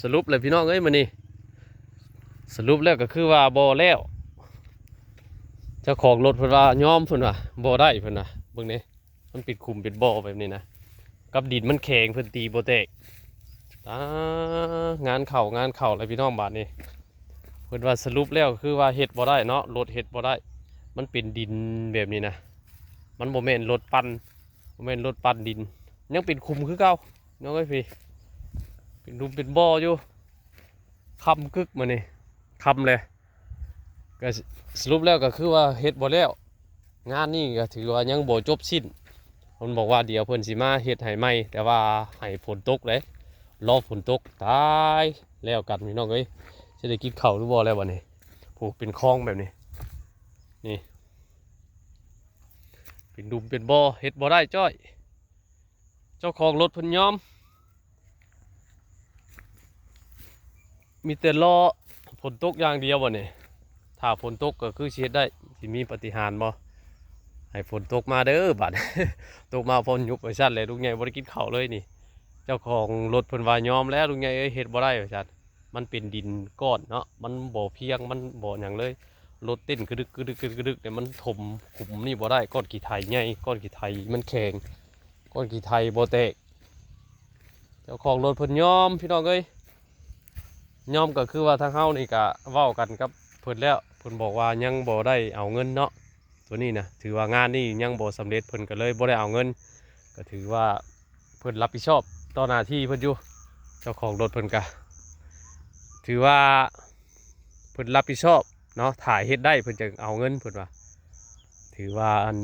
สรุปเลยพี่น้องเอ้ยมันนี่สรุปแล้วก็คือว่าบ่แล้วเจ้าของรถเพิ่นว่ายอมเพิ่นว่าบ่ได้เพิ่นน่ะเบิ่งนี่มันปิดคุมปิดบ่อแบบนี้นะกับดินมันแข็งเพิ่นตีบ่แตกงานเข่าเลยพี่น้องบาดนี้เพิ่นว่าสรุปแล้วคือว่าเฮ็ดบ่ได้เนาะรถเฮ็ดบ่ได้มันเป็นดินแบบนี้นะมันบ่แม่นรถปั่นบ่แม่นรถปั่นดินยังเป็นคุมคือเก่าน้องเอ้ยพี่เป็นรุมเป็นบ่ออยู่คำกึกมานี่คำเลยก็สรุปแล้วก็คือว่าเฮ็ดบ่แล้วงานนี้ก็ถือว่ายังบ่จบสิ้นเพิ่นบอกว่าเดี๋ยวเพิ่นสิมาเฮ็ดให้ใหม่แต่ว่าให้ฝนตกเลยรอฝนตกตายแล้วกันพี่น้องเอ้ยสิได้กินข้าวหรือบ่แล้วบัดนี้ผูกเป็นคลองแบบนี้นี่เป็นดุมเป็นบ่อเฮ็ดบ่ได้จ้อยเจ้าของรถเพิ่นยอมมีแต่รอฝนตกอย่างเดียวบัดนี้ถ้าฝนตกก็คือสิเฮ็ดได้สิมีปาฏิหาริย์บ่ ให้ฝนตกมาเด้อบัด ตกมาฝนยุบไปชัดเลยลุงใหญ่บ่ได้กินข้าวเลยนี่เจ้าของรถเพิ่นว่ายอมแล้วลุงใหญ่เอ้ยเฮ็ดบ่ได้ว่าซั่นมันเป็นดินก้อนเนาะมันบ่เพียงมันบ่หยังเลยรถเต้นกระดึกกระดึกกระดึกกระดึกเนี่ยมันถมขุมนี่บ่ได้ก้อนขี้ไถใหญ่ก้อนขี้ไถมันแข็งก้อนขี้ไถบ่แตกเจ้าของรถเพิ่นยอมพี่น้องเอ้ยยอมก็คือว่าทางเฮานี่ก็เว้ากันกับเพิ่นแล้วเพิ่นบอกว่ายังบ่ได้เอาเงินเนาะ ตัวนี้นะถือว่างานนี่ยังบ่สำเร็จเพิ่นก็เลยบ่ได้เอาเงินก็ถือว่าเพิ่นรับผิดชอบต่อหน้าที่เพิ่นอยู่เจ้าของรถเพิ่นก็ถือว่าเพิ่นรับผิดชอบเนาะถ่ายเฮ็ดได้เพิ่นจะเอาเงินเพิ่นว่าถือว่าอัน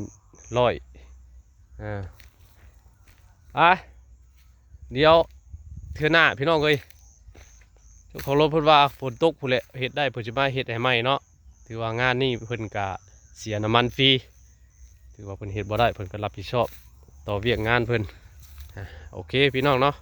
ร้อยอ่าเดี๋ยวเทื่อหน้าพี่น้องเอ้ยเจ้าของรถเพิ่นว่าฝนตกพุ่นแหละเฮ็ดได้เพิ่นสิมาเฮ็ดให้ใหม่เนาะถือว่างานนี้เพิ่นก็เสียน้ำมันฟรีถือว่าเพิ่นเฮ็ดบ่ได้เพิ่นก็รับผิดชอบต่อเวียกงานเพิ่นโอเคพี่น้องเนาะ